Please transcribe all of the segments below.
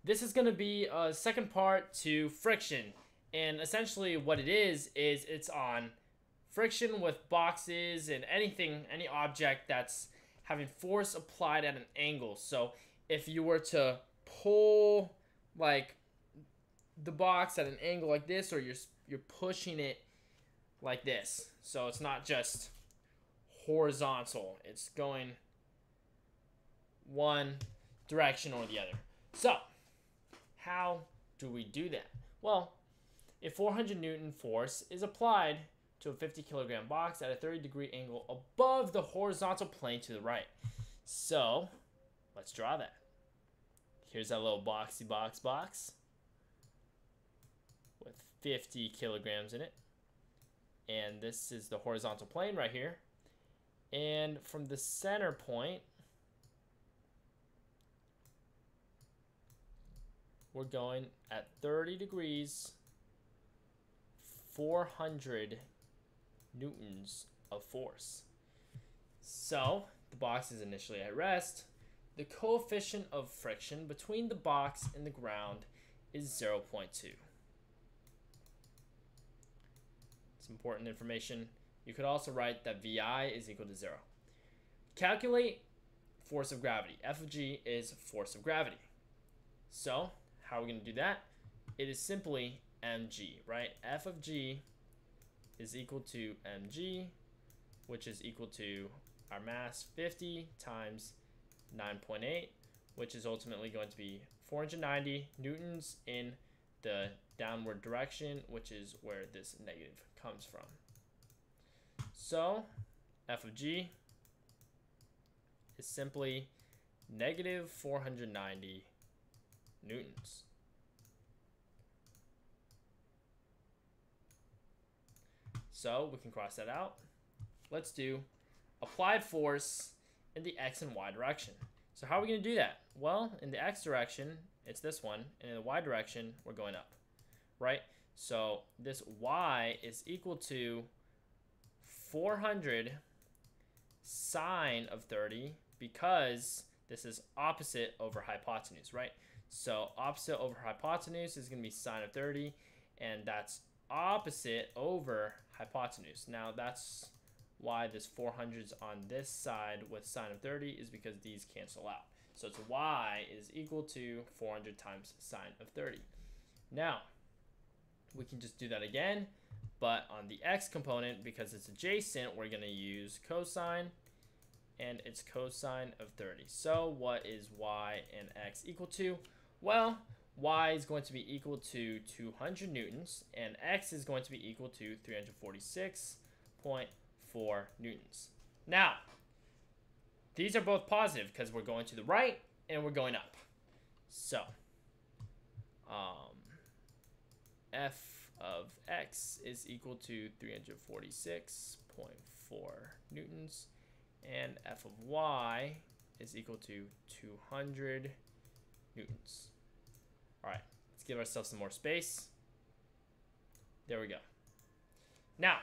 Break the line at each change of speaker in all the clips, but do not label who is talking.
This is going to be a second part to friction. And essentially what it is it's on friction with boxes and anything, any object that's having force applied at an angle. So if you were to pull like the box at an angle like this, or you're pushing it like this. So it's not just horizontal. It's going one direction or the other. So how do we do that? Well, a 400 Newton force is applied to a 50 kilogram box at a 30-degree angle above the horizontal plane to the right. So let's draw that. Here's that little boxy box with 50 kilograms in it. And this is the horizontal plane right here. And from the center point, we're going at 30 degrees, 400 newtons of force. So the box is initially at rest. The coefficient of friction between the box and the ground is 0.2. It's important information. You could also write that VI is equal to 0. Calculate force of gravity. F of G is force of gravity. So how are we going to do that? It is simply mg, right? F of G is equal to mg, which is equal to our mass 50 times 9.8, which is ultimately going to be 490 newtons in the downward direction, which is where this negative comes from. So F of G is simply negative 490 newtons. So we can cross that out. Let's do applied force in the x and y direction. So how are we going to do that? Well, in the x direction, it's this one, and in the y direction, we're going up, right? So this y is equal to 400 sine of 30, because this is opposite over hypotenuse, right? So opposite over hypotenuse is going to be sine of 30, and that's opposite over hypotenuse. Now that's why this 400 is on this side with sine of 30, is because these cancel out. So it's y is equal to 400 times sine of 30. Now we can just do that again, but on the x component, because it's adjacent, we're going to use cosine, and it's cosine of 30. So what is y and x equal to? Well, y is going to be equal to 200 newtons, and x is going to be equal to 346.4 newtons. Now, these are both positive because we're going to the right and we're going up. So, f of x is equal to 346.4 newtons, and f of y is equal to 200 newtons. All right, let's give ourselves some more space. There we go. Now,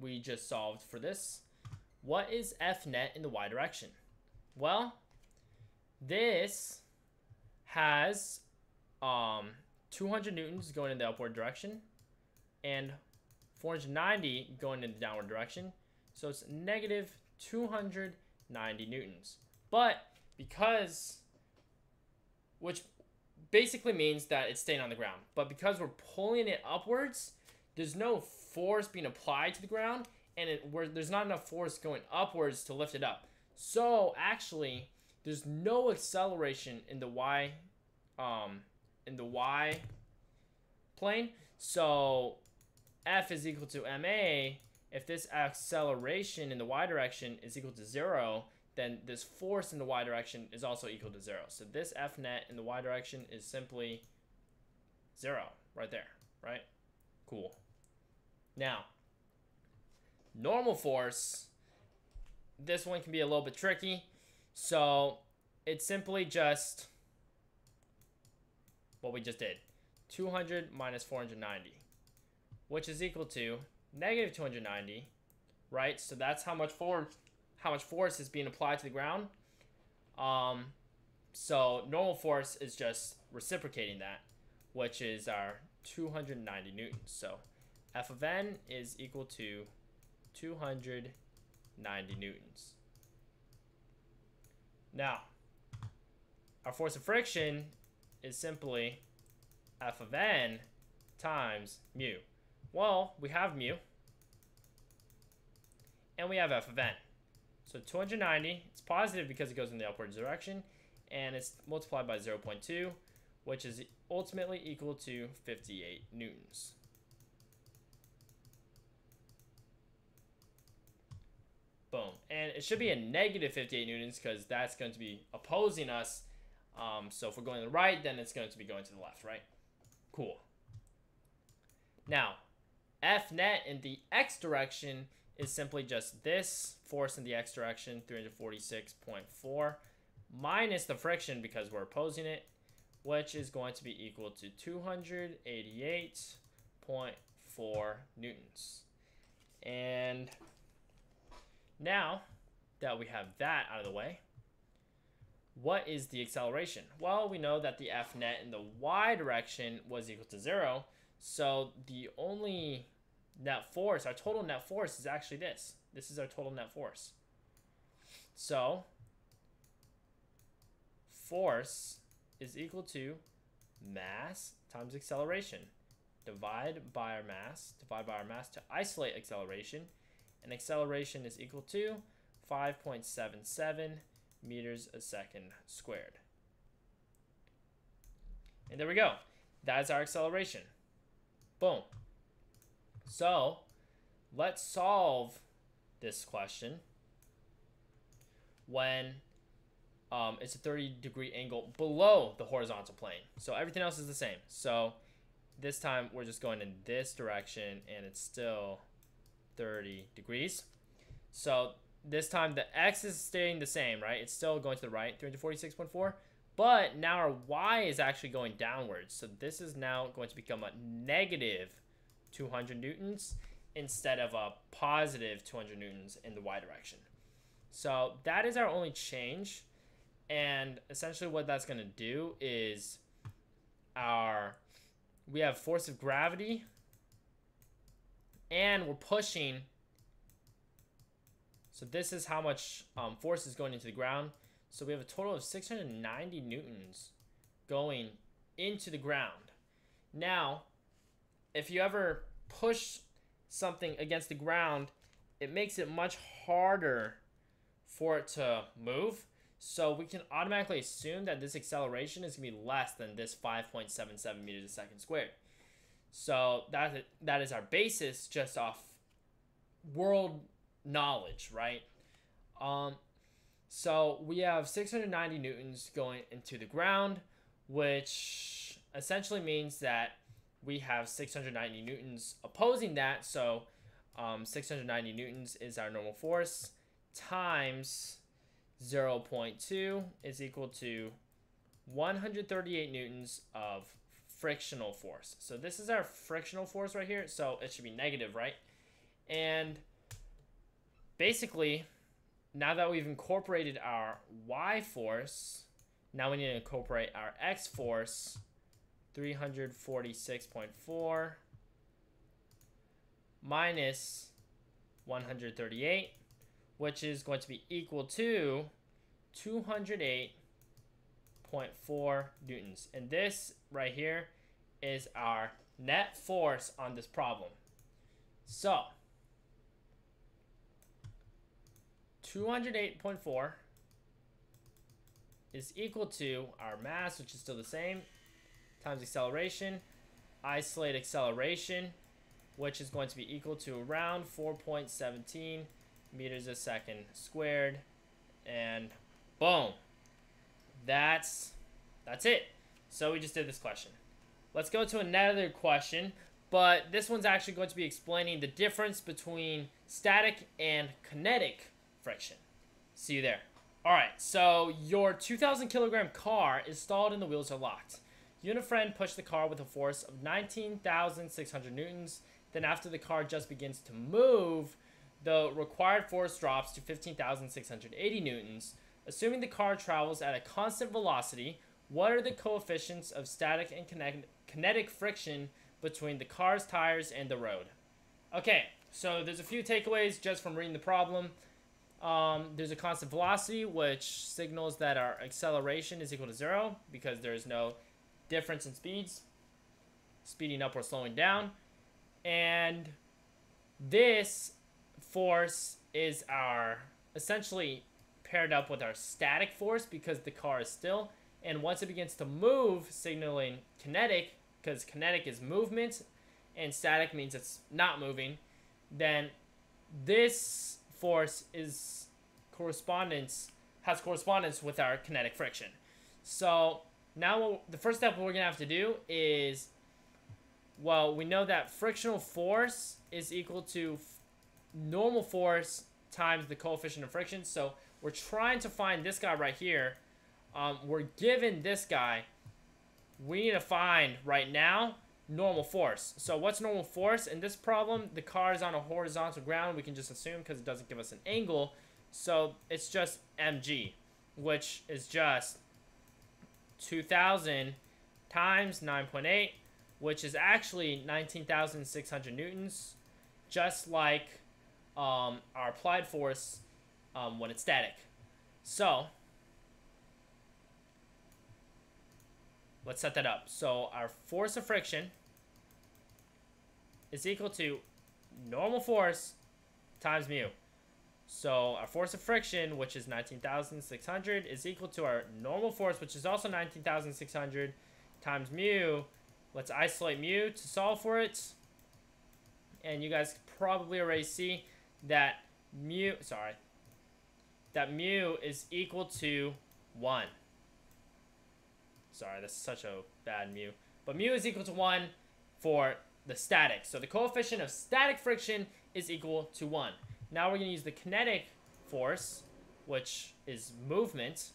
we just solved for this. What is F net in the y direction? Well, this has 200 newtons going in the upward direction and 490 going in the downward direction. So it's negative 290 newtons. But because, which basically means that it's staying on the ground. But because we're pulling it upwards, there's no force being applied to the ground, and there's not enough force going upwards to lift it up. So actually, there's no acceleration in the y plane. So F is equal to ma. If this acceleration in the y direction is equal to 0, then this force in the y direction is also equal to 0. So this F net in the y direction is simply 0 right there, right? Cool. Now, normal force, this one can be a little bit tricky. So it's simply just what we just did. 200 minus 490, which is equal to negative 290, right? So that's how much force is being applied to the ground. So normal force is just reciprocating that, which is our 290 newtons. So F of N is equal to 290 newtons. Now, our force of friction is simply F of N times mu. Well, we have mu, and we have F of N. So 290, it's positive because it goes in the upward direction, and it's multiplied by 0.2, which is ultimately equal to 58 newtons. Boom. And it should be a negative 58 newtons because that's going to be opposing us. So if we're going to the right, then it's going to be going to the left, right? Cool. Now, F net in the x direction is simply just this force in the x direction, 346.4, minus the friction because we're opposing it, which is going to be equal to 288.4 newtons. And now that we have that out of the way, what is the acceleration? Well, we know that the F net in the y direction was equal to 0. So the only net force, our total net force, is actually this. This is our total net force. So force is equal to mass times acceleration. Divide by our mass to isolate acceleration. And acceleration is equal to 5.77 meters a second squared. And there we go. That's our acceleration. Boom. So let's solve this question when it's a 30-degree angle below the horizontal plane. So everything else is the same. So this time we're just going in this direction, and it's still 30 degrees. So this time the x is staying the same, right? It's still going to the right, 346.4. But now our y is actually going downwards. So this is now going to become a negative 200 newtons instead of a positive 200 newtons in the y direction. So that is our only change. And essentially what that's going to do is we have force of gravity, and we're pushing. So this is how much force is going into the ground. So we have a total of 690 newtons going into the ground. Now, if you ever push something against the ground, it makes it much harder for it to move. So we can automatically assume that this acceleration is going to be less than this 5.77 meters a second squared. So that is our basis just off world knowledge, right? So we have 690 newtons going into the ground, which essentially means that we have 690 newtons opposing that. So 690 newtons is our normal force times 0.2 is equal to 138 newtons of frictional force. So this is our frictional force right here. So it should be negative, right? And basically, now that we've incorporated our y force, now we need to incorporate our x force, 346.4 minus 138, which is going to be equal to 208.4 newtons. And this right here is our net force on this problem. So 208.4 is equal to our mass, which is still the same, times acceleration, isolate acceleration, which is going to be equal to around 4.17 meters a second squared. And boom, that's it. So we just did this question. Let's go to another question, but this one's actually going to be explaining the difference between static and kinetic friction. See you there. All right, so your 2,000 kilogram car is stalled and the wheels are locked. You and a friend push the car with a force of 19,600 newtons. Then after the car just begins to move, the required force drops to 15,680 newtons, Assuming the car travels at a constant velocity, what are the coefficients of static and kinetic friction between the car's tires and the road? Okay, so there's a few takeaways just from reading the problem. There's a constant velocity, which signals that our acceleration is equal to 0 because there's no difference in speeds, speeding up or slowing down. And this force is our essentially paired up with our static force because the car is still. And once it begins to move, signaling kinetic, because kinetic is movement and static means it's not moving, then this force has correspondence with our kinetic friction. So now the first step we're gonna have to do is, well, we know that frictional force is equal to normal force times the coefficient of friction. So we're trying to find this guy right here. We're given this guy. We need to find right now normal force. So what's normal force? In this problem, the car is on a horizontal ground. We can just assume because it doesn't give us an angle. So it's just mg, which is just 2,000 times 9.8, which is actually 19,600 newtons, just like our applied force when it's static. So let's set that up. So our force of friction is equal to normal force times mu. So our force of friction, which is 19,600, is equal to our normal force, which is also 19,600, times mu. Let's isolate mu to solve for it. And you guys probably already see that mu is equal to 1. Sorry, that's such a bad mu. But mu is equal to 1 for the static. So the coefficient of static friction is equal to 1. Now we're going to use the kinetic force, which is movement,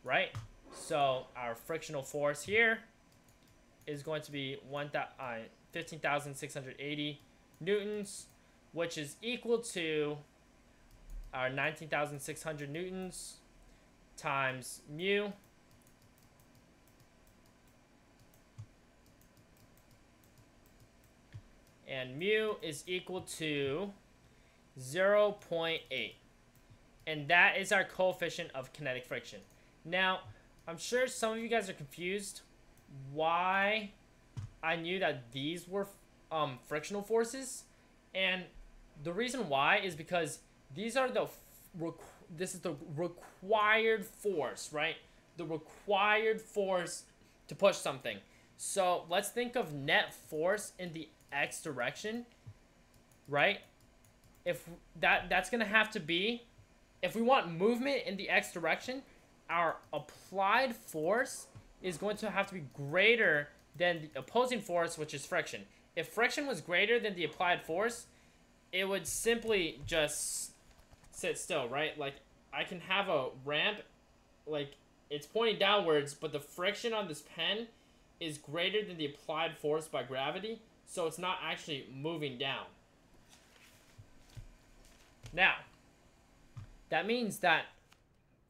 right? So our frictional force here is going to be 15,680 newtons, which is equal to our 19,600 newtons times mu. And mu is equal to 0.8. And that is our coefficient of kinetic friction. Now, I'm sure some of you guys are confused why I knew that these were frictional forces. And the reason why is because these are this is the required force, right? The required force to push something. So let's think of net force in the x direction, right? If that's gonna have to be, if we want movement in the x direction, our applied force is going to have to be greater than the opposing force, which is friction. If friction was greater than the applied force, it would simply just sit still, right? Like, I can have a ramp, like, it's pointing downwards, but the friction on this pen is greater than the applied force by gravity, so it's not actually moving down. Now, that means that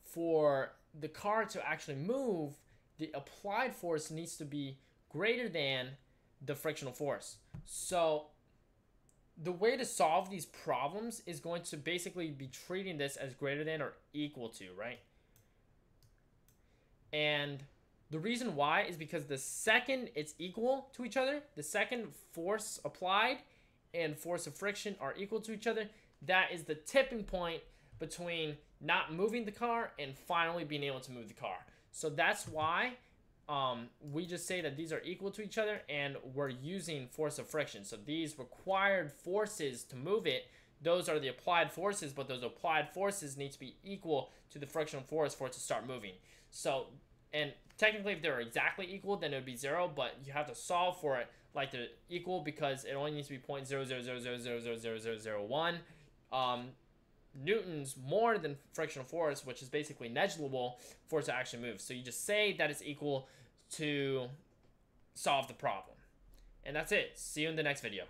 for the car to actually move, the applied force needs to be greater than the frictional force. So the way to solve these problems is going to basically be treating this as greater than or equal to, right? And the reason why is because the second it's equal to each other, the second force applied and force of friction are equal to each other, that is the tipping point between not moving the car and finally being able to move the car. So that's why we just say that these are equal to each other and we're using force of friction. So these required forces to move it, those are the applied forces, but those applied forces need to be equal to the frictional force for it to start moving. So, and technically if they're exactly equal, then it would be 0, but you have to solve for it like they're equal because it only needs to be 0.000000001 newtons more than frictional force, which is basically negligible for it to actually move. So you just say that it's equal to solve the problem. And that's it. See you in the next video.